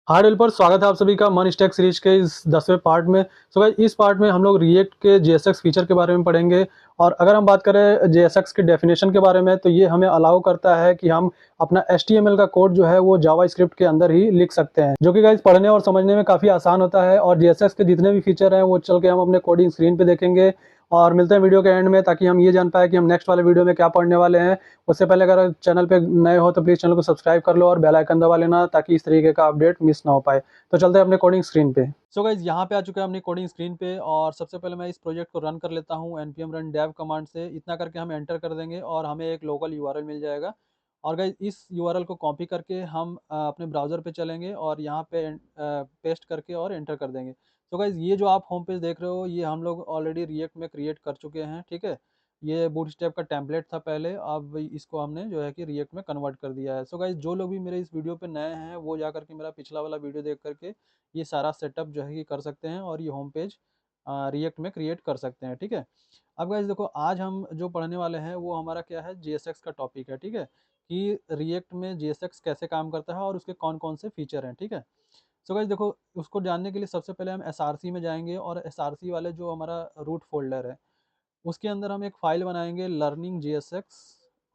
हाय developer, स्वागत है आप सभी का मन स्टैक सीरीज के इस 10वें पार्ट में। सो गाइस, इस पार्ट में हम लोग रिएक्ट के जेएसएक्स फीचर के बारे में पढ़ेंगे। और अगर हम बात करें जेएसएक्स के डेफिनेशन के बारे में, तो ये हमें अलाउ करता है कि हम अपना एचटीएमएल का कोड जो है वो जावा स्क्रिप्ट के अंदर ही लिख सकते हैं, जो कि गाइस पढ़ने और समझने में काफ़ी आसान होता है। और जेएसएक्स के जितने भी फीचर हैं वो चल के हम अपने कोडिंग स्क्रीन पे देखेंगे। और मिलते हैं वीडियो के एंड में, ताकि हम ये जान पाए कि हम नेक्स्ट वाले वीडियो में क्या पढ़ने वाले हैं। उससे पहले अगर चैनल पे नए हो तो प्लीज़ चैनल को सब्सक्राइब कर लो और बेल आइकन दबा लेना, ताकि इस तरीके का अपडेट मिस ना हो पाए। तो चलते हैं अपने कोडिंग स्क्रीन पे। सो गाइज, यहाँ पे आ चुके हैं अपनी कोडिंग स्क्रीन पे। और सबसे पहले मैं इस प्रोजेक्ट को रन कर लेता हूँ npm run dev कमांड से। इतना करके हम एंटर कर देंगे और हमें एक लोकल यूआरएल मिल जाएगा। और गाइज, इस यूआरएल को कॉपी करके हम अपने ब्राउज़र पे चलेंगे और यहाँ पे पेस्ट करके और एंटर कर देंगे। तो गाइज, ये जो आप होम पेज देख रहे हो, ये हम लोग ऑलरेडी रिएक्ट में क्रिएट कर चुके हैं, ठीक है। ये बूटस्ट्रैप का टेम्पलेट था पहले, अब इसको हमने जो है कि रिएक्ट में कन्वर्ट कर दिया है। सो गाइज, जो लोग भी मेरे इस वीडियो पे नए हैं वो जा करके मेरा पिछला वाला वीडियो देख करके ये सारा सेटअप जो है कि कर सकते हैं और ये होम पेज रिएक्ट में क्रिएट कर सकते हैं, ठीक है। अब गाइज देखो, आज हम जो पढ़ने वाले हैं वो हमारा क्या है, जीएसएक्स का टॉपिक है, ठीक है। कि रिएक्ट में जीएसएक्स कैसे काम करता है और उसके कौन कौन से फीचर हैं, ठीक है। सो गाइज देखो, उसको जानने के लिए सबसे पहले हम एसआरसी में जाएंगे और एसआरसी वाले जो हमारा रूट फोल्डर है उसके अंदर हम एक फ़ाइल बनाएंगे, लर्निंग जीएसएक्स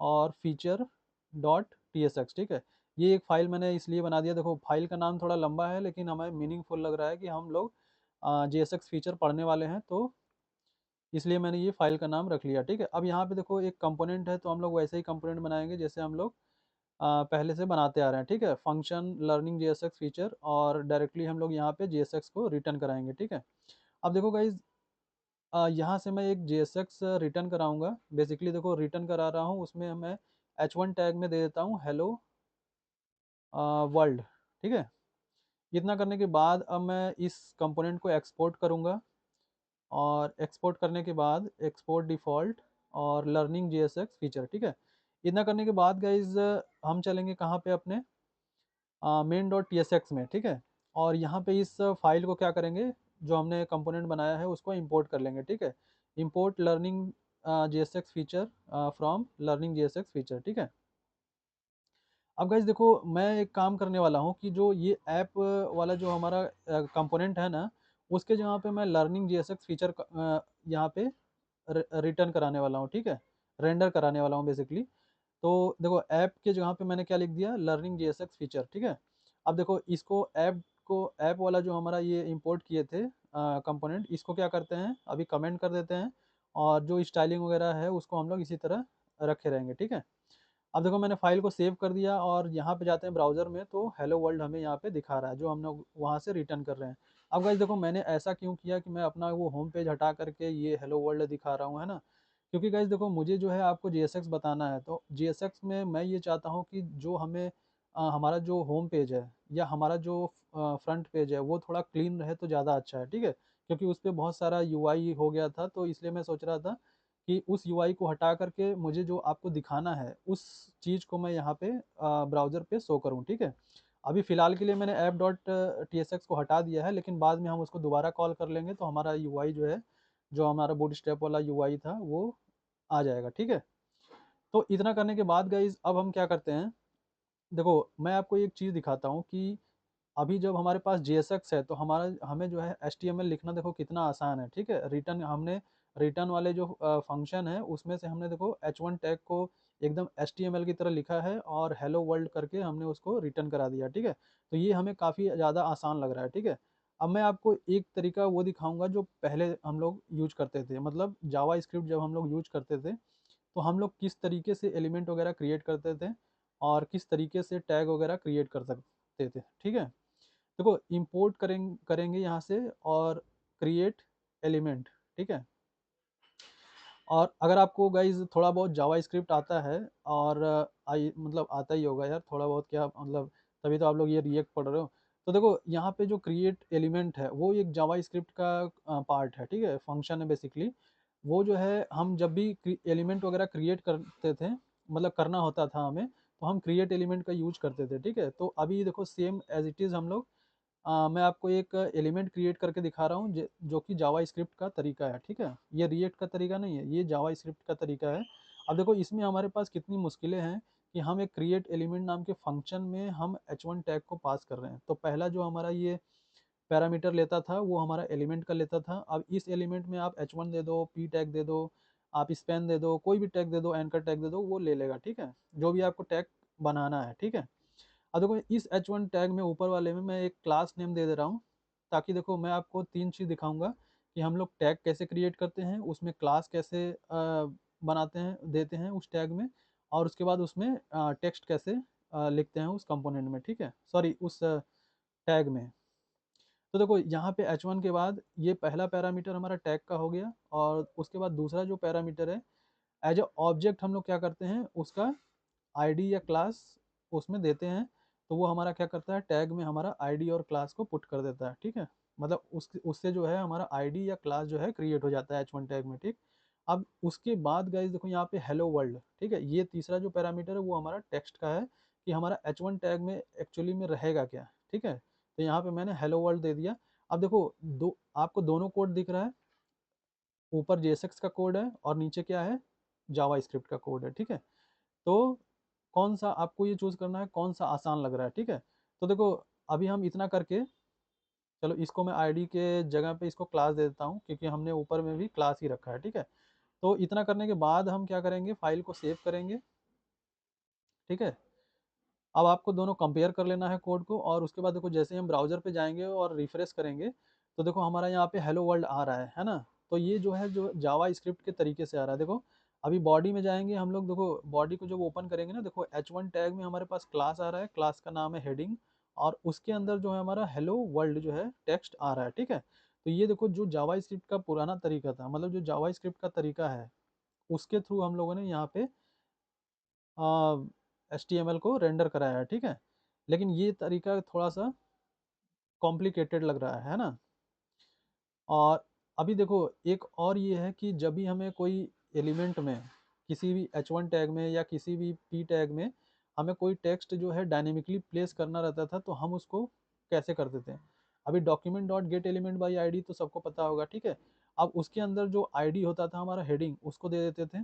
और फीचर डॉट टीएसएक्स, ठीक है। ये एक फ़ाइल मैंने इसलिए बना दिया, देखो फ़ाइल का नाम थोड़ा लंबा है लेकिन हमें मीनिंगफुल लग रहा है कि हम लोग जीएसएक्स फीचर पढ़ने वाले हैं, तो इसलिए मैंने ये फ़ाइल का नाम रख लिया, ठीक है। अब यहाँ पे देखो एक कंपोनेंट है, तो हम लोग वैसे ही कंपोनेंट बनाएंगे जैसे हम लोग पहले से बनाते आ रहे हैं, ठीक है। फंक्शन लर्निंग जीएसएक्स फीचर, और डायरेक्टली हम लोग यहाँ पे जीएसएक्स को रिटर्न कराएंगे, ठीक है। अब देखो गाइज, यहाँ से मैं एक JSX रिटर्न कराऊंगा। बेसिकली देखो, रिटर्न करा रहा हूँ, उसमें मैं H1 टैग में दे देता हूँ हेलो वर्ल्ड, ठीक है। इतना करने के बाद अब मैं इस कंपोनेंट को एक्सपोर्ट करूँगा, और एक्सपोर्ट करने के बाद एक्सपोर्ट डिफ़ॉल्ट और लर्निंग JSX फीचर, ठीक है। इतना करने के बाद गाइज, हम चलेंगे कहाँ पे, अपने main dot T S x में, ठीक है। और यहाँ पे इस फाइल को क्या करेंगे, जो हमने कंपोनेंट बनाया है उसको इंपोर्ट कर लेंगे, ठीक है। Import learning G S x feature from learning G S x feature, ठीक है। अब गाइज देखो, मैं एक काम करने वाला हूँ कि जो ये ऐप वाला जो हमारा कंपोनेंट है ना, उसके जहाँ पे मैं learning G S x feature यहाँ पे रिटर्न कराने वाला हूँ, ठीक है। रेंडर कराने वाला हूँ बेसिकली। तो देखो, ऐप के जगह पे मैंने क्या लिख दिया, लर्निंग जीएसएक्स फीचर, ठीक है। अब देखो, इसको ऐप वाला जो हमारा ये इंपोर्ट किए थे कंपोनेंट, इसको क्या करते हैं, अभी कमेंट कर देते हैं। और जो स्टाइलिंग वगैरह है उसको हम लोग इसी तरह रखे रहेंगे, ठीक है। अब देखो, मैंने फाइल को सेव कर दिया और यहाँ पे जाते हैं ब्राउज़र में, तो हेलो वर्ल्ड हमें यहाँ पे दिखा रहा है, जो हम लोग वहाँ से रिटर्न कर रहे हैं। अब गाइस देखो, मैंने ऐसा क्यों किया कि मैं अपना वो होम पेज हटा करके ये हेलो वर्ल्ड दिखा रहा हूँ, है ना। क्योंकि गाइस देखो, मुझे जो है आपको जीएसएक्स बताना है, तो जीएसएक्स में मैं ये चाहता हूँ कि जो हमें हमारा जो होम पेज है या हमारा जो फ्रंट पेज है वो थोड़ा क्लीन रहे तो ज़्यादा अच्छा है, ठीक है। क्योंकि उस पर बहुत सारा यूआई हो गया था, तो इसलिए मैं सोच रहा था कि उस यूआई को हटा करके मुझे जो आपको दिखाना है उस चीज़ को मैं यहाँ पे ब्राउज़र पे शो करूँ, ठीक है। अभी फ़िलहाल के लिए मैंने app dot T S x को हटा दिया है, लेकिन बाद में हम उसको दोबारा कॉल कर लेंगे तो हमारा यूआई जो है, जो हमारा बूटस्ट्रैप वाला यूआई था, वो आ जाएगा, ठीक है। तो इतना करने के बाद गाइज, अब हम क्या करते हैं, देखो मैं आपको एक चीज़ दिखाता हूँ कि अभी जब हमारे पास JSX है तो हमारा हमें जो है HTML लिखना देखो कितना आसान है, ठीक है। रिटर्न वाले जो फंक्शन है उसमें से हमने देखो H1 टैग को एकदम HTML की तरह लिखा है और हेलो वर्ल्ड करके हमने उसको रिटर्न करा दिया, ठीक है। तो ये हमें काफ़ी ज़्यादा आसान लग रहा है, ठीक है। अब मैं आपको एक तरीका वो दिखाऊंगा जो पहले हम लोग यूज करते थे, मतलब जावा स्क्रिप्ट जब हम लोग यूज करते थे तो हम लोग किस तरीके से एलिमेंट वगैरह क्रिएट करते थे और किस तरीके से टैग वगैरह क्रिएट कर सकते थे, ठीक है। देखो, इंपोर्ट करेंगे यहाँ से और क्रिएट एलिमेंट, ठीक है। और अगर आपको गाइज थोड़ा बहुत जावा स्क्रिप्ट आता है, और आई मतलब आता ही होगा यार थोड़ा बहुत, क्या मतलब, तभी तो आप लोग ये रिएक्ट पढ़ रहे हो। तो देखो, यहाँ पे जो क्रिएट एलिमेंट है वो एक जावा स्क्रिप्ट का पार्ट है, ठीक है, फंक्शन है बेसिकली। वो जो है, हम जब भी एलिमेंट वगैरह क्रिएट करते थे, मतलब करना होता था हमें, तो हम क्रिएट एलिमेंट का यूज करते थे, ठीक है। तो अभी देखो, सेम एज इट इज़ हम लोग मैं आपको एक एलिमेंट क्रिएट करके दिखा रहा हूँ जो कि जावा स्क्रिप्ट का तरीका है, ठीक है। ये रिएक्ट का तरीका नहीं है, ये जावा स्क्रिप्ट का तरीका है। अब देखो, इसमें हमारे पास कितनी मुश्किलें हैं कि हम एक क्रिएट एलिमेंट नाम के फंक्शन में हम h1 टैग को पास कर रहे हैं। तो पहला जो हमारा ये पैरामीटर लेता था वो हमारा एलिमेंट का लेता था। अब इस एलिमेंट में आप h1 दे दो, p टैग दे दो, आप स्पैन दे दो, कोई भी टैग दे दो, एंकर टैग दे दो, वो ले लेगा, ठीक है, जो भी आपको टैग बनाना है, ठीक है। अब देखो इस h1 टैग में ऊपर वाले में मैं एक क्लास नेम दे दे रहा हूँ, ताकि देखो मैं आपको तीन चीज़ दिखाऊंगा कि हम लोग टैग कैसे क्रिएट करते हैं, उसमें क्लास कैसे बनाते हैं, देते हैं उस टैग में, और उसके बाद उसमें टेक्स्ट कैसे लिखते हैं उस कंपोनेंट में, ठीक है, सॉरी उस टैग में। तो देखो यहाँ पे h1 के बाद ये पहला पैरामीटर हमारा टैग का हो गया, और उसके बाद दूसरा जो पैरामीटर है एज ए ऑब्जेक्ट हम लोग क्या करते हैं, उसका आईडी या क्लास उसमें देते हैं। तो वो हमारा क्या करता है, टैग में हमारा आईडी और क्लास को पुट कर देता है, ठीक है, मतलब उससे जो है हमारा आईडी या क्लास जो है क्रिएट हो जाता है h1 टैग में, ठीक। अब उसके बाद गाइस देखो यहाँ पे हेलो वर्ल्ड, ठीक है, ये तीसरा जो पैरामीटर है वो हमारा टेक्स्ट का है, कि हमारा h1 टैग में एक्चुअली में रहेगा क्या, ठीक है। तो यहाँ पे मैंने हेलो वर्ल्ड दे दिया। अब देखो दो आपको दोनों कोड दिख रहा है, ऊपर JSX का कोड है और नीचे क्या है, जावा स्क्रिप्ट का कोड है, ठीक है। तो कौन सा आपको ये चूज करना है, कौन सा आसान लग रहा है, ठीक है। तो देखो अभी हम इतना करके, चलो इसको मैं आईडी के जगह पे इसको क्लास दे देता हूँ, क्योंकि हमने ऊपर में भी क्लास ही रखा है, ठीक है। तो इतना करने के बाद हम क्या करेंगे, फाइल को सेव करेंगे, ठीक है। अब आपको दोनों कंपेयर कर लेना है कोड को, और उसके बाद देखो जैसे ही हम ब्राउजर पे जाएंगे और रिफ्रेश करेंगे, तो देखो हमारा यहाँ पे हेलो वर्ल्ड आ रहा है ना। तो ये जो है जो जावा स्क्रिप्ट के तरीके से आ रहा है। देखो अभी बॉडी में जाएंगे हम लोग, देखो बॉडी को जब ओपन करेंगे ना, देखो h1 टैग में हमारे पास क्लास आ रहा है, क्लास का नाम है हेडिंग, और उसके अंदर जो है हमारा हेलो वर्ल्ड जो है टेक्स्ट आ रहा है, ठीक है। तो ये देखो जो जावा स्क्रिप्ट का पुराना तरीका था, मतलब जो जावा स्क्रिप्ट का तरीका है, उसके थ्रू हम लोगों ने यहाँ पे HTML को रेंडर कराया है, ठीक है। लेकिन ये तरीका थोड़ा सा कॉम्प्लिकेटेड लग रहा है ना। और अभी देखो एक और ये है कि जब भी हमें कोई एलिमेंट में, किसी भी h1 टैग में या किसी भी p टैग में हमें कोई टेक्स्ट जो है डायनेमिकली प्लेस करना रहता था, तो हम उसको कैसे करते थे। अभी document dot gate element by I तो सबको पता होगा, ठीक है। अब उसके अंदर जो आईडी होता था हमारा हेडिंग, उसको दे देते थे,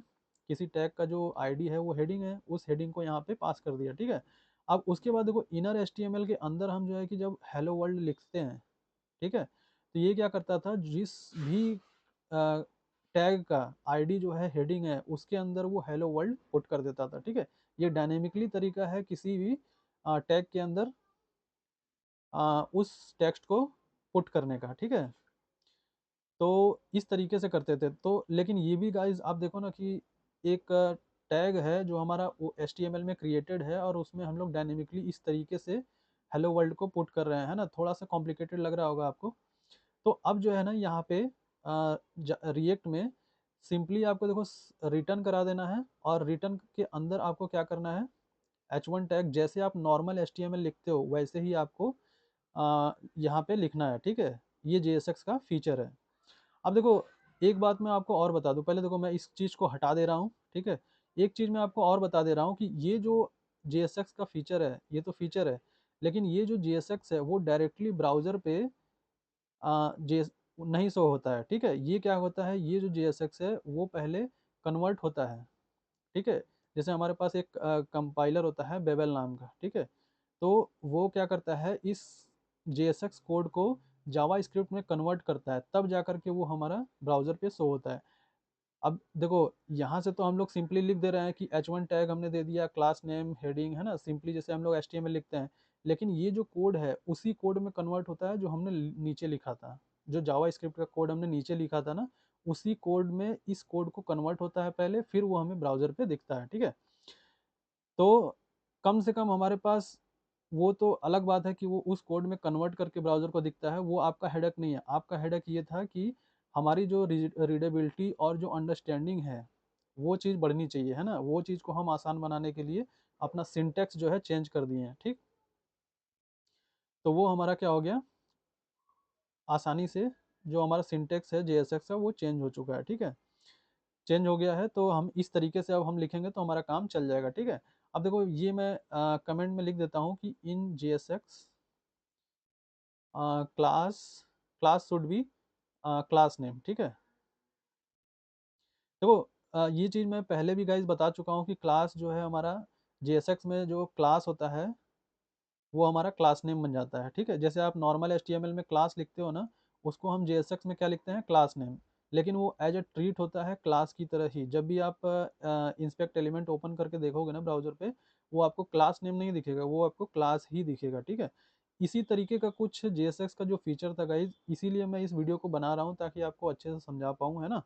किसी टैग का जो आईडी है वो हेडिंग है, उस हेडिंग को यहाँ पे पास कर दिया, ठीक है। अब उसके बाद देखो इनर HTML के अंदर हम जो है कि जब हेलो वर्ल्ड लिखते हैं, ठीक है, तो ये क्या करता था, जिस भी टैग का आईडी जो है हेडिंग है, उसके अंदर वो हेलो वर्ल्ड पुट कर देता था, ठीक है। ये डायनेमिकली तरीका है किसी भी टैग के अंदर उस टेक्स्ट को पुट करने का, ठीक है। तो इस तरीके से करते थे। तो लेकिन ये भी गाइज आप देखो ना कि एक टैग है जो हमारा HTML में क्रिएटेड है, और उसमें हम लोग डायनेमिकली इस तरीके से हेलो वर्ल्ड को पुट कर रहे हैं, है ना, थोड़ा सा कॉम्प्लिकेटेड लग रहा होगा आपको। तो अब जो है ना यहाँ पे रिएक्ट में सिंपली आपको देखो रिटर्न करा देना है, और रिटर्न के अंदर आपको क्या करना है, h1 टैग जैसे आप नॉर्मल HTML लिखते हो वैसे ही आपको यहाँ पे लिखना है, ठीक है। ये JSX का फीचर है। अब देखो एक बात मैं आपको और बता दूं, पहले देखो मैं इस चीज़ को हटा दे रहा हूँ, ठीक है। एक चीज़ मैं आपको और बता दे रहा हूँ कि ये जो JSX का फीचर है, ये तो फीचर है, लेकिन ये जो JSX है वो डायरेक्टली ब्राउज़र पे जे नहीं शो होता है, ठीक है। ये क्या होता है, ये जो JSX है वो पहले कन्वर्ट होता है, ठीक है। जैसे हमारे पास एक कंपाइलर होता है बेबल नाम का, ठीक है। तो वो क्या करता है, इस JSX कोड को जावा स्क्रिप्ट में कन्वर्ट करता है, तब जा करके वो हमारा ब्राउज़र पे शो होता है। अब देखो यहाँ से तो हम लोग सिंपली लिख दे रहे हैं कि h1 टैग हमने दे दिया, क्लास नेम हेडिंग, है ना, सिंपली जैसे हम लोग HTML लिखते हैं। लेकिन ये जो कोड है उसी कोड में कन्वर्ट होता है जो हमने नीचे लिखा था, जो जावा स्क्रिप्ट का कोड हमने नीचे लिखा था ना, उसी कोड में इस कोड को कन्वर्ट होता है पहले, फिर वो हमें ब्राउजर पे दिखता है, ठीक है। तो कम से कम हमारे पास, वो तो अलग बात है कि वो उस कोड में कन्वर्ट करके ब्राउज़र को दिखता है, वो आपका हेडक नहीं है। आपका हेडक ये था कि हमारी जो रीडेबिलिटी और जो अंडरस्टैंडिंग है, वो चीज़ बढ़नी चाहिए, है ना। वो चीज़ को हम आसान बनाने के लिए अपना सिंटेक्स जो है चेंज कर दिए हैं, ठीक। तो वो हमारा क्या हो गया, आसानी से जो हमारा सिंटेक्स है JSX का वो चेंज हो चुका है, ठीक है, चेंज हो गया है। तो हम इस तरीके से अब हम लिखेंगे तो हमारा काम चल जाएगा, ठीक है। अब देखो ये मैं कमेंट में लिख देता हूँ कि इन JSX class class should be class name, ठीक है। देखो ये चीज़ मैं पहले भी गाइज बता चुका हूँ कि क्लास जो है हमारा JSX में जो क्लास होता है वो हमारा क्लास नेम बन जाता है, ठीक है। जैसे आप नॉर्मल HTML में क्लास लिखते हो ना, उसको हम JSX में क्या लिखते हैं, क्लास नेम। लेकिन वो एज ए ट्रीट होता है क्लास की तरह ही। जब भी आप इंस्पेक्ट एलिमेंट ओपन करके देखोगे ना ब्राउजर पे, वो आपको क्लास नेम नहीं दिखेगा, वो आपको क्लास ही दिखेगा, ठीक है। इसी तरीके का कुछ JSX का जो फीचर था गाइज, इसीलिए मैं इस वीडियो को बना रहा हूँ ताकि आपको अच्छे से समझा पाऊँ, है ना।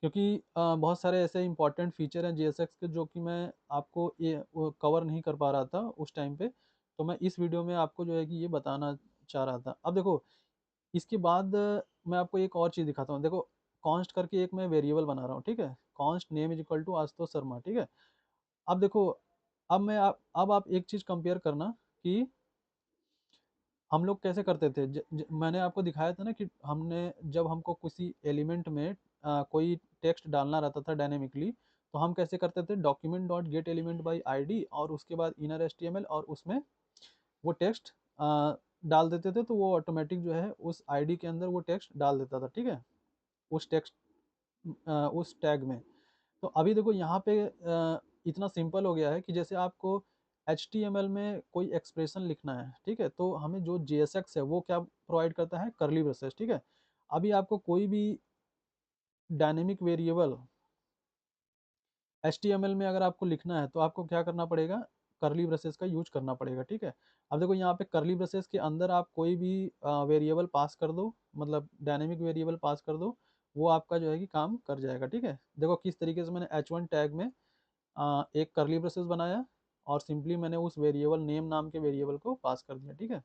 क्योंकि बहुत सारे ऐसे इंपॉर्टेंट फीचर हैं JSX के जो कि मैं आपको ये कवर नहीं कर पा रहा था उस टाइम पे। तो मैं इस वीडियो में आपको जो है कि ये बताना चाह रहा था। अब देखो, इसके बाद मैं आपको एक और चीज़ दिखाता हूँ। देखो, कॉन्स्ट करके एक मैं वेरिएबल बना रहा हूँ, ठीक है। Const name is equal to Ashutosh Sharma, ठीक है। अब देखो, अब आप एक चीज़ कंपेयर करना कि हम लोग कैसे करते थे। मैंने आपको दिखाया था ना कि हमने जब हमको किसी एलिमेंट में कोई टेक्स्ट डालना रहता था डायनेमिकली, तो हम कैसे करते थे, document dot gate element by ID और उसके बाद इनर HTML और उसमें वो टेक्स्ट डाल देते थे, तो वो ऑटोमेटिक जो है उस आईडी के अंदर वो टेक्स्ट डाल देता था, ठीक है, उस टेक्स्ट उस टैग में। तो अभी देखो यहाँ पे इतना सिंपल हो गया है कि जैसे आपको HTML में कोई एक्सप्रेशन लिखना है, ठीक है, तो हमें जो JSX है वो क्या प्रोवाइड करता है, करली ब्रेसेस, ठीक है। अभी आपको कोई भी डायनेमिक वेरिएबल HTML में अगर आपको लिखना है तो आपको क्या करना पड़ेगा, करली ब्रेसेस का यूज करना पड़ेगा, ठीक है। अब देखो यहाँ पे करली ब्रेसेस के अंदर आप कोई भी वेरिएबल पास कर दो, मतलब डायनेमिक वेरिएबल पास कर दो, वो आपका जो है कि काम कर जाएगा, ठीक है। देखो किस तरीके से मैंने H1 टैग में एक करली ब्रेसेस बनाया और सिंपली मैंने उस वेरिएबल नेम नाम के वेरिएबल को पास कर दिया, ठीक है।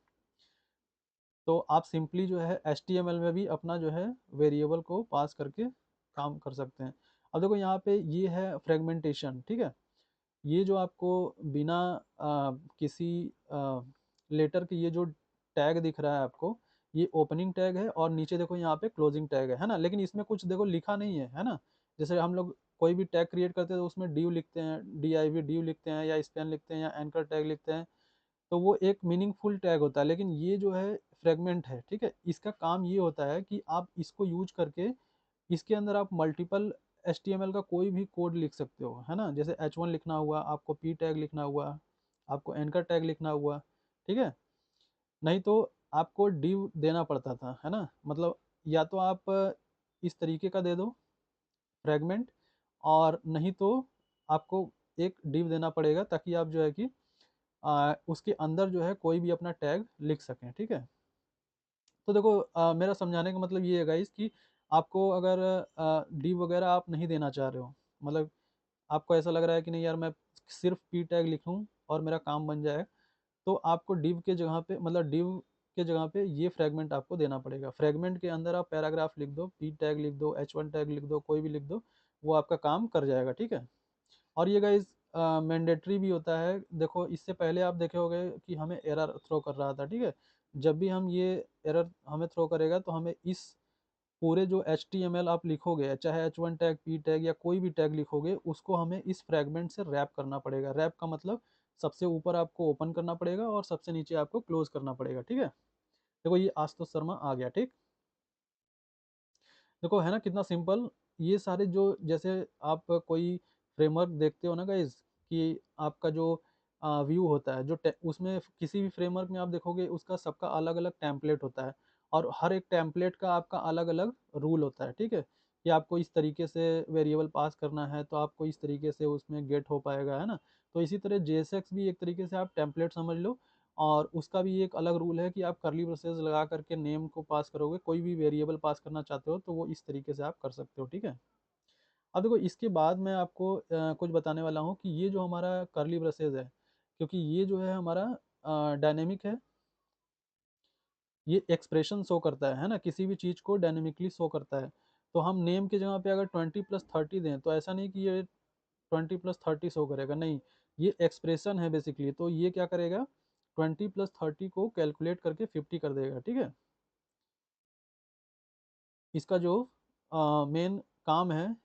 तो आप सिंपली जो है HTML में भी अपना जो है वेरिएबल को पास करके काम कर सकते हैं। अब देखो यहाँ पे ये है फ्रेगमेंटेशन, ठीक है। ये जो आपको बिना किसी लेटर के ये जो टैग दिख रहा है आपको, ये ओपनिंग टैग है और नीचे देखो यहाँ पे क्लोजिंग टैग है ना। लेकिन इसमें कुछ देखो लिखा नहीं है ना। जैसे हम लोग कोई भी टैग क्रिएट करते हैं तो उसमें div लिखते हैं, div लिखते हैं या स्पैन लिखते हैं या एंकर टैग लिखते हैं, तो वो एक मीनिंगफुल टैग होता है। लेकिन ये जो है फ्रेगमेंट है, ठीक है। इसका काम ये होता है कि आप इसको यूज करके इसके अंदर आप मल्टीपल HTML का कोई भी कोड लिख सकते हो, है ना। जैसे H1 लिखना हुआ आपको, P टैग लिखना हुआ आपको, एंकर टैग लिखना हुआ, ठीक है। नहीं तो आपको div देना पड़ता था, है ना। मतलब या तो आप इस तरीके का दे दो फ्रेगमेंट, और नहीं तो आपको एक div देना पड़ेगा ताकि आप जो है कि उसके अंदर जो है कोई भी अपना टैग लिख सकें, ठीक है। तो देखो मेरा समझाने का मतलब ये है गाइस कि आपको अगर div वगैरह आप नहीं देना चाह रहे हो, मतलब आपको ऐसा लग रहा है कि नहीं यार मैं सिर्फ P टैग लिखूं और मेरा काम बन जाए, तो आपको div के जगह पे, मतलब div के जगह पे ये फ्रेगमेंट आपको देना पड़ेगा। फ्रेगमेंट के अंदर आप पैराग्राफ लिख दो, P टैग लिख दो, H1 टैग लिख दो, कोई भी लिख दो, वो आपका काम कर जाएगा, ठीक है। और ये गाइज मैंडेटरी भी होता है। देखो इससे पहले आप देखे होंगे कि हमें एरर थ्रो कर रहा था, ठीक है। जब भी हम ये एरर हमें थ्रो करेगा तो हमें इस पूरे जो HTML आप लिखोगे, चाहे H1 टैग, P टैग या कोई भी टैग लिखोगे, उसको हमें इस फ्रेगमेंट से रैप करना पड़ेगा। रैप का मतलब सबसे ऊपर आपको ओपन करना पड़ेगा और सबसे नीचे आपको क्लोज करना पड़ेगा, ठीक है। देखो ये आशुतोष शर्मा आ गया, ठीक। देखो है ना कितना सिंपल। ये सारे जो, जैसे आप कोई फ्रेमवर्क देखते हो ना गाइज, कि आपका जो व्यू होता है, जो उसमें किसी भी फ्रेमवर्क में आप देखोगे उसका सबका अलग अलग टेम्पलेट होता है, और हर एक टेम्पलेट का आपका अलग अलग रूल होता है, ठीक है। कि आपको इस तरीके से वेरिएबल पास करना है तो आपको इस तरीके से उसमें गेट हो पाएगा, है ना। तो इसी तरह JSX भी एक तरीके से आप टेम्पलेट समझ लो, और उसका भी एक अलग रूल है कि आप करली ब्रेसेस लगा करके नेम को पास करोगे, कोई भी वेरिएबल पास करना चाहते हो तो वो इस तरीके से आप कर सकते हो, ठीक है। अब देखो इसके बाद मैं आपको कुछ बताने वाला हूँ कि ये जो हमारा करली ब्रेसेस है, क्योंकि ये जो है हमारा डायनेमिक है, ये एक्सप्रेशन शो करता है ना, किसी भी चीज़ को डायनेमिकली शो करता है। तो हम नेम की जगह पे अगर 20+30 दें तो ऐसा नहीं कि ये 20+30 शो करेगा, नहीं, ये एक्सप्रेशन है बेसिकली। तो ये क्या करेगा, 20+30 को कैलकुलेट करके 50 कर देगा, ठीक है। इसका जो मेन काम है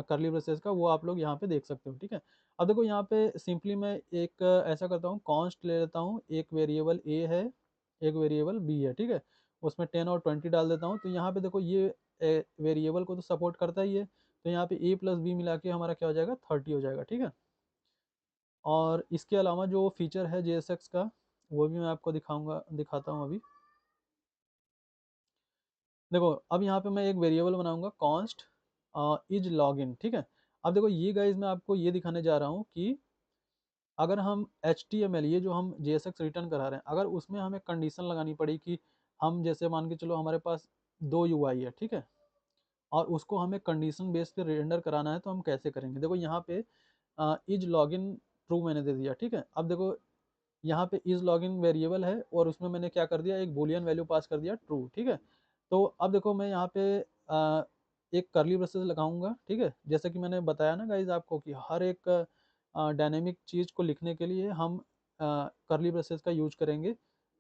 करली ब्रेसेस का, वो आप लोग यहाँ पे देख सकते हो, ठीक है। अब देखो यहाँ पे सिंपली मैं एक ऐसा करता हूँ, कॉन्स्ट ले लेता हूँ, एक वेरिएबल ए है, एक वेरिएबल बी है, ठीक है। उसमें 10 और 20 डाल देता हूँ। तो यहाँ पे देखो ये वेरिएबल को तो सपोर्ट करता ही है, तो यहाँ पे A+B मिला के हमारा क्या हो जाएगा, 30 हो जाएगा, ठीक है। और इसके अलावा जो फीचर है JSX का वो भी मैं आपको दिखाता हूँ अभी। देखो अब यहाँ पे मैं एक वेरिएबल बनाऊंगा कॉन्स्ट इज लॉगिन, ठीक है। अब देखो ये गाइज मैं आपको ये दिखाने जा रहा हूँ कि अगर हम HTML ये जो हम JSX रिटर्न करा रहे हैं, अगर उसमें हमें कंडीशन लगानी पड़ी कि हम जैसे मान के चलो हमारे पास 2 UI है, ठीक है, और उसको हमें कंडीशन बेस पे रेंडर कराना है तो हम कैसे करेंगे। देखो यहाँ पे इज लॉगिन ट्रू मैंने दे दिया, ठीक है। अब देखो यहाँ पे इज लॉगिन वेरिएबल है और उसमें मैंने क्या कर दिया, एक बूलियन वैल्यू पास कर दिया ट्रू, ठीक है। तो अब देखो मैं यहाँ पे एक करली ब्रेसेस लगाऊंगा, ठीक है। जैसे कि मैंने बताया ना गाइज आपको कि हर एक डायनेमिक चीज़ को लिखने के लिए हम करली ब्रेसेस का यूज करेंगे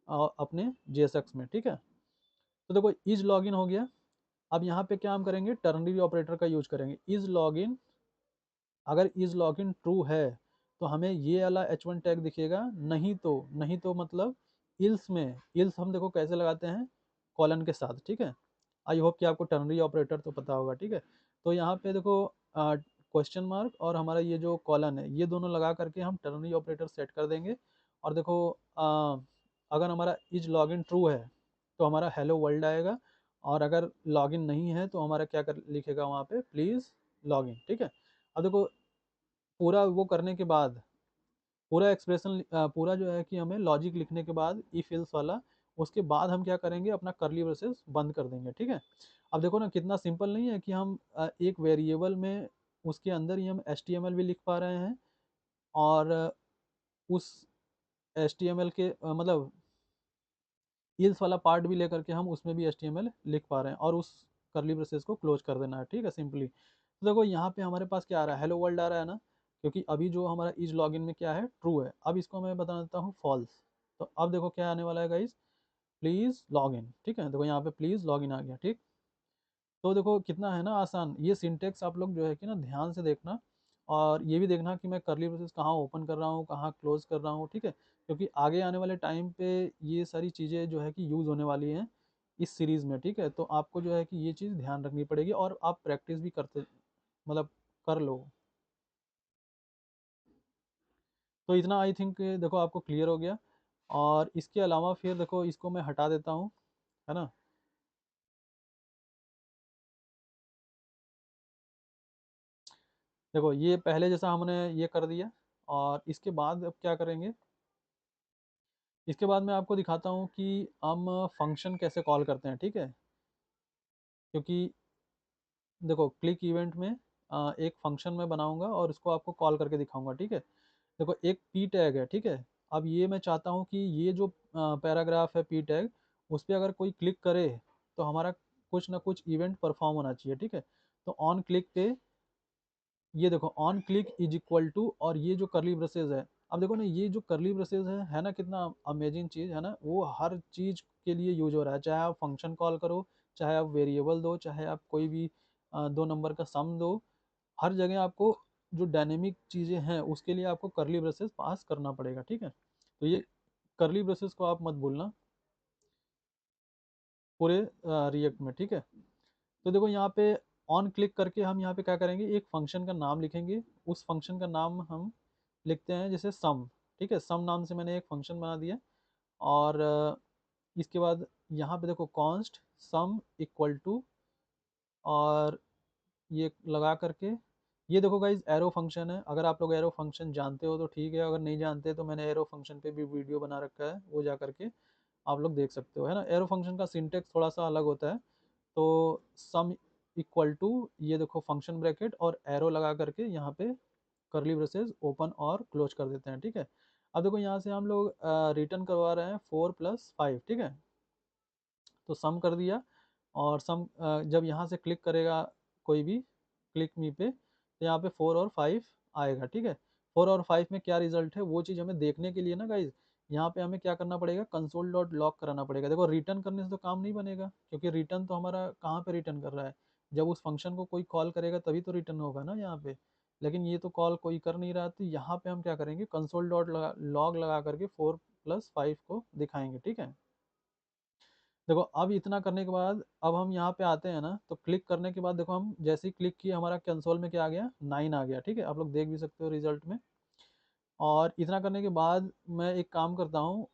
अपने JSX में, ठीक है। तो देखो इज लॉगिन हो गया। अब यहाँ पे क्या हम करेंगे, टर्नरी ऑपरेटर का यूज करेंगे। इज लॉगिन, अगर इज लॉगिन ट्रू है तो हमें ये वाला H1 टैग दिखेगा, नहीं तो मतलब इल्स में, इल्स हम देखो कैसे लगाते हैं, कॉलन के साथ, ठीक है। आई होप कि आपको टर्नरी ऑपरेटर तो पता होगा, ठीक है। तो यहाँ पे देखो क्वेश्चन मार्क और हमारा ये जो कॉलन है ये दोनों लगा करके हम टर्नरी ऑपरेटर सेट कर देंगे। और देखो अगर हमारा इज लॉगिन ट्रू है तो हमारा हेलो वर्ल्ड आएगा, और अगर लॉगिन नहीं है तो हमारा क्या कर लिखेगा वहाँ पे, प्लीज़ लॉगिन, ठीक है। अब देखो पूरा वो करने के बाद, पूरा एक्सप्रेशन पूरा जो है कि हमें लॉजिक लिखने के बाद इफ एल्स वाला, उसके बाद हम क्या करेंगे, अपना करली ब्रेसेस बंद कर देंगे, ठीक है। अब देखो ना कितना सिंपल नहीं है कि हम एक वेरिएबल में उसके अंदर ही हम HTML भी लिख पा रहे हैं, और उस HTML के मतलब इल्स वाला पार्ट भी लेकर के हम उसमें भी HTML लिख पा रहे हैं, और उस करली ब्रेसेस को क्लोज कर देना है, ठीक है, सिंपली। तो देखो यहाँ पे हमारे पास क्या आ रहा है, हेलो वर्ल्ड आ रहा है ना, क्योंकि अभी जो हमारा इज लॉगिन में क्या है, ट्रू है। अब इसको मैं बता देता हूँ फॉल्स। तो अब देखो क्या आने वाला है गाइज, प्लीज लॉग इन, ठीक है। देखो यहाँ पे प्लीज लॉग इन आ गया, ठीक। तो देखो कितना है ना आसान। ये सिंटेक्स आप लोग जो है कि ना ध्यान से देखना, और ये भी देखना कि मैं करली ब्रेसेस कहाँ ओपन कर रहा हूँ, कहाँ क्लोज कर रहा हूँ, ठीक है। क्योंकि आगे आने वाले टाइम पे ये सारी चीज़ें जो है कि यूज़ होने वाली हैं इस सीरीज़ में, ठीक है। तो आपको जो है कि ये चीज़ ध्यान रखनी पड़ेगी, और आप प्रैक्टिस भी करते मतलब कर लो। तो इतना आई थिंक देखो आपको क्लियर हो गया। और इसके अलावा फिर देखो इसको मैं हटा देता हूँ, है ना। देखो ये पहले जैसा हमने ये कर दिया, और इसके बाद अब क्या करेंगे, इसके बाद मैं आपको दिखाता हूँ कि हम फंक्शन कैसे कॉल करते हैं, ठीक है। क्योंकि देखो क्लिक इवेंट में एक फंक्शन मैं बनाऊंगा और उसको आपको कॉल करके दिखाऊंगा, ठीक है। देखो एक पी टैग है, ठीक है। अब ये मैं चाहता हूँ कि ये जो पैराग्राफ है पी टैग, उस पर अगर कोई क्लिक करे तो हमारा कुछ ना कुछ इवेंट परफॉर्म होना चाहिए, ठीक है। तो ऑन क्लिक पे, ये देखो on click is equal to, और ये जो करली ब्रेसेस है, अब देखो ना ये जो करली ब्रेसेस है ना, कितना अमेजिंग चीज़ है ना। वो हर चीज़ के लिए यूज हो रहा है, चाहे आप फंक्शन कॉल करो, चाहे आप वेरिएबल दो, चाहे आप कोई भी 2 नंबर का सम दो, हर जगह आपको जो डायनेमिक चीज़ें हैं उसके लिए आपको करली ब्रेसेस पास करना पड़ेगा, ठीक है। तो ये करली ब्रेसेस को आप मत भूलना पूरे रिएक्ट में, ठीक है। तो देखो यहाँ पे ऑन क्लिक करके हम यहाँ पे क्या करेंगे, एक फंक्शन का नाम लिखेंगे। उस फंक्शन का नाम हम लिखते हैं जैसे सम, ठीक है। सम नाम से मैंने एक फंक्शन बना दिया, और इसके बाद यहाँ पे देखो कॉन्स्ट सम इक्वल टू, और ये लगा करके, ये देखो गाइज एरो फंक्शन है। अगर आप लोग एरो फंक्शन जानते हो तो ठीक है, अगर नहीं जानते तो मैंने एरो फंक्शन पे भी वीडियो बना रखा है, वो जा करके आप लोग देख सकते हो, है ना। एरो फंक्शन का सिंटेक्स थोड़ा सा अलग होता है। तो सम इक्वल टू, ये देखो फंक्शन ब्रैकेट और एरो लगा करके यहाँ पे करली ब्रेसेस ओपन और क्लोज कर देते हैं, ठीक है। अब देखो यहाँ से हम लोग रिटर्न करवा रहे हैं 4 + 5, ठीक है। तो सम कर दिया, और सम जब यहाँ से क्लिक करेगा कोई भी क्लिक मी पे, तो यहाँ पे 4 और 5 आएगा, ठीक है। 4 और 5 में क्या रिजल्ट है वो चीज़ हमें देखने के लिए ना गाइज, यहाँ पे हमें क्या करना पड़ेगा, कंसोल डॉट लॉग कराना पड़ेगा। देखो रिटर्न करने से तो काम नहीं बनेगा, क्योंकि रिटर्न तो हमारा कहाँ पे रिटर्न कर रहा है, जब उस फंक्शन को कोई कॉल करेगा तभी तो रिटर्न होगा ना यहाँ पे। लेकिन ये तो कॉल कोई कर नहीं रहा, तो यहाँ पे हम क्या करेंगे, कंसोल डॉट लॉग लगा करके 4 + 5 को दिखाएंगे, ठीक है। देखो अब इतना करने के बाद अब हम यहाँ पे आते हैं ना, तो क्लिक करने के बाद देखो हम जैसे ही क्लिक किए हमारा कंसोल में क्या आ गया, 9 आ गया, ठीक है। आप लोग देख भी सकते हो रिजल्ट में। और इतना करने के बाद मैं एक काम करता हूँ,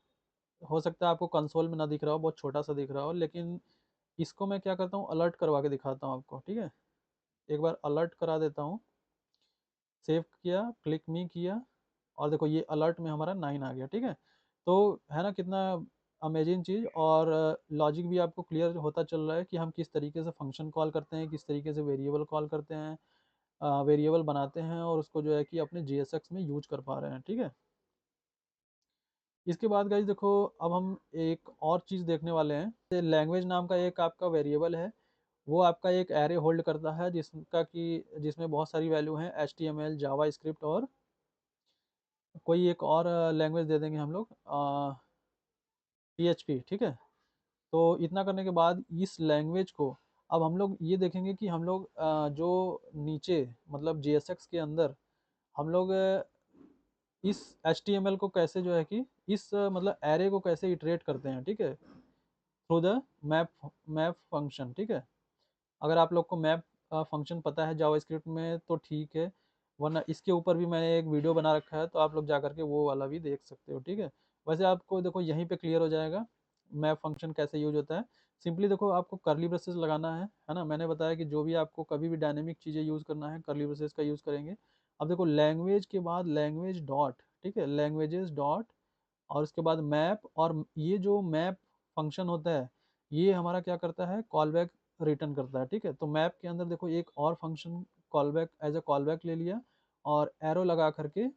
हो सकता है आपको कंसोल में ना दिख रहा हो, बहुत छोटा सा दिख रहा हो, लेकिन इसको मैं क्या करता हूँ, अलर्ट करवा के दिखाता हूँ आपको, ठीक है। एक बार अलर्ट करा देता हूँ, सेव किया, क्लिक मी किया, और देखो ये अलर्ट में हमारा 9 आ गया, ठीक है। तो है ना कितना अमेजिंग चीज़, और लॉजिक भी आपको क्लियर होता चल रहा है कि हम किस तरीके से फंक्शन कॉल करते हैं, किस तरीके से वेरिएबल कॉल करते हैं, वेरिएबल बनाते हैं और उसको जो है कि अपने JSX में यूज कर पा रहे हैं, ठीक है। इसके बाद गाइज देखो, अब हम एक और चीज़ देखने वाले हैं। लैंग्वेज नाम का एक आपका वेरिएबल है, वो आपका एक एरे होल्ड करता है जिसमें बहुत सारी वैल्यू हैं, HTML, जावा स्क्रिप्ट और कोई एक और लैंग्वेज दे देंगे हम लोग, PHP, ठीक है। तो इतना करने के बाद इस लैंग्वेज को अब हम लोग ये देखेंगे कि हम लोग जो नीचे मतलब JSX के अंदर हम लोग इस HTML को कैसे जो है कि इस मतलब एरे को कैसे इटरेट करते हैं, ठीक है, through the map map function, ठीक है। अगर आप लोग को मैप फंक्शन पता है जावास्क्रिप्ट में तो ठीक है, वरना इसके ऊपर भी मैंने एक वीडियो बना रखा है, तो आप लोग जा करके वो वाला भी देख सकते हो, ठीक है। वैसे आपको देखो यहीं पे क्लियर हो जाएगा मैप फंक्शन कैसे यूज होता है। सिंपली देखो आपको करली ब्रेसेस लगाना है ना। मैंने बताया कि जो भी आपको कभी भी डायनेमिक चीज़ें यूज़ करना है करली ब्रेसेस का यूज़ करेंगे। अब देखो लैंग्वेज के बाद लैंग्वेज डॉट, ठीक है, लैंग्वेजेस डॉट, और उसके बाद मैप, और ये जो मैप फंक्शन होता है ये हमारा क्या करता है, कॉल बैक रिटर्न करता है, ठीक है। तो मैप के अंदर देखो एक और function callback as a callback ले लिया, और एरो लगा करके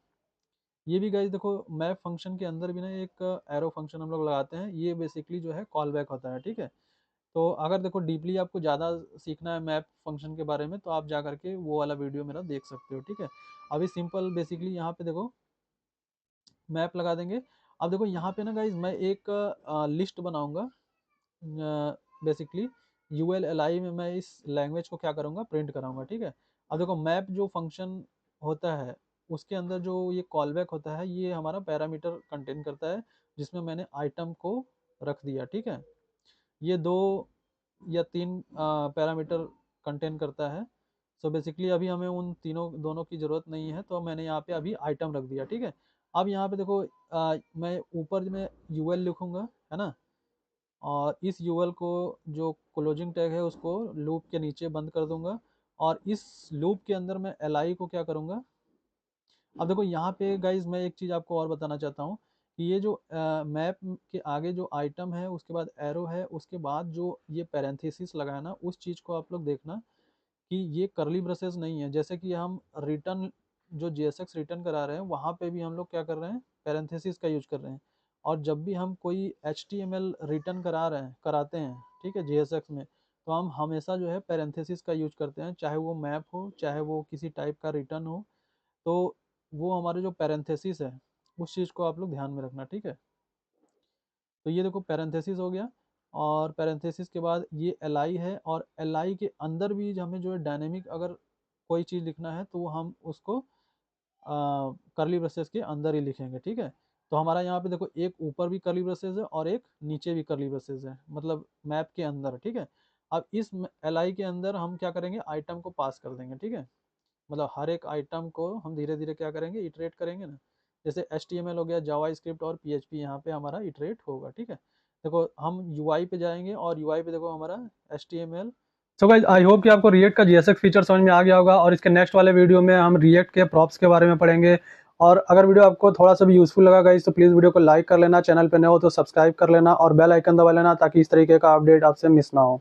ये भी गाइज देखो मैप फंक्शन के अंदर भी ना एक एरो फंक्शन हम लोग लगाते हैं, ये बेसिकली जो है कॉल बैक होता है, ठीक है। तो अगर देखो डीपली आपको ज़्यादा सीखना है मैप फंक्शन के बारे में तो आप जा करके वो वाला वीडियो मेरा देख सकते हो, ठीक है। अभी सिंपल बेसिकली यहाँ पे देखो मैप लगा देंगे। अब देखो यहाँ पे ना गाइज मैं एक लिस्ट बनाऊंगा, बेसिकली ULLI में मैं इस लैंग्वेज को क्या करूँगा, प्रिंट कराऊंगा, ठीक है। अब देखो मैप जो फंक्शन होता है उसके अंदर जो ये कॉल बैक होता है ये हमारा पैरामीटर कंटेन करता है, जिसमें मैंने आइटम को रख दिया, ठीक है। ये 2 या 3 पैरामीटर कंटेन करता है। सो बेसिकली अभी हमें उन दोनों की ज़रूरत नहीं है, तो मैंने यहाँ पे अभी आइटम रख दिया, ठीक है। अब यहाँ पे देखो मैं ऊपर में UL लिखूँगा, है ना, और इस यूएल को जो क्लोजिंग टैग है उसको लूप के नीचे बंद कर दूंगा, और इस लूप के अंदर मैं LI को क्या करूंगा। अब देखो यहाँ पे गाइज मैं एक चीज़ आपको और बताना चाहता हूँ कि ये जो मैप के आगे जो आइटम है उसके बाद एरो है उसके बाद जो ये पैरेंथेसिस लगाया ना, उस चीज़ को आप लोग देखना कि ये करली ब्रेसेस नहीं है। जैसे कि हम रिटर्न जो JSX रिटर्न करा रहे हैं वहाँ पे भी हम लोग क्या कर रहे हैं, पैरेंथेसिस का यूज कर रहे हैं। और जब भी हम कोई HTML रिटर्न कराते हैं, ठीक है, JSX में, तो हम हमेशा जो है पैरेंथेसिस का यूज करते हैं, चाहे वो मैप हो चाहे वो किसी टाइप का रिटर्न हो। तो वो हमारे जो पैरेंथेसिस है उस चीज़ को आप लोग ध्यान में रखना, ठीक है। तो ये देखो पैरेंथेसिस हो गया, और पैरेंथेसिस के बाद ये LI है, और LI के अंदर भी हमें जो है डायनेमिक अगर कोई चीज़ लिखना है तो हम उसको करली ब्रेसेस के अंदर ही लिखेंगे, ठीक है। तो हमारा यहाँ पे देखो एक ऊपर भी करली ब्रेसेस है और एक नीचे भी करली ब्रेसेस है, मतलब मैप के अंदर, ठीक है। अब इस LI के अंदर हम क्या करेंगे, आइटम को पास कर देंगे, ठीक है। मतलब हर एक आइटम को हम धीरे धीरे क्या करेंगे, इटरेट करेंगे ना। जैसे HTML हो गया, जावा स्क्रिप्ट और PHP यहाँ पे हमारा इटरेट होगा, ठीक है। देखो हम UI पे जाएंगे और UI पे देखो हमारा HTML। So guys I hope कि आपको रिएक्ट का JSX फीचर समझ में आ गया होगा, और इसके नेक्स्ट वाले वीडियो में हम रिएक्ट के प्रॉप्स के बारे में पढ़ेंगे। और अगर वीडियो आपको थोड़ा सा भी यूजफुल लगा गाइस तो प्लीज़ वीडियो को लाइक कर लेना, चैनल पे नए हो तो सब्सक्राइब कर लेना और बेल आइकन दबा लेना ताकि इस तरीके का अपडेट आपसे मिस ना हो।